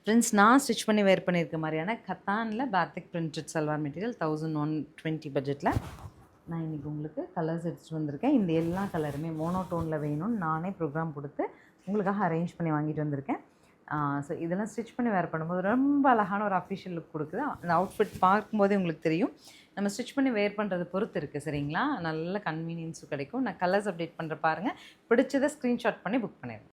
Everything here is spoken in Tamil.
ஃப்ரெண்ட்ஸ் நான் ஸ்டிச் பண்ணி வேர் பண்ணியிருக்க மாதிரியான கத்தானில் பாத்திக் பிரிண்டட் சல்வார் மெட்டீரியல் 1120 பட்ஜெட்டில் நான் இன்றைக்கி உங்களுக்கு கலர்ஸ் எடுத்துகிட்டு வந்திருக்கேன். இந்த எல்லா கலருமே மோனோடோனில் வேணும்னு நானே ப்ரோக்ராம் கொடுத்து உங்களுக்காக அரேஞ்ச் பண்ணி வாங்கிட்டு வந்திருக்கேன். ஸோ இதெல்லாம் ஸ்டிச் பண்ணி வேர் பண்ணும்போது ரொம்ப அழகான ஒரு அஃபிஷியல் லுக் கொடுக்குது. அந்த அவுட்ஃபிட் பார்க்கும்போதே உங்களுக்கு தெரியும். நம்ம ஸ்டிச் பண்ணி வேர் பண்ணுறது பொறுத்து இருக்குது, சரிங்களா? நல்ல கன்வீனியன்ஸும் கிடைக்கும். நான் கலர்ஸ் அப்டேட் பண்ணுற பாருங்கள். பிடிச்சதை ஸ்க்ரீன்ஷாட் பண்ணி புக் பண்ணிடுங்க.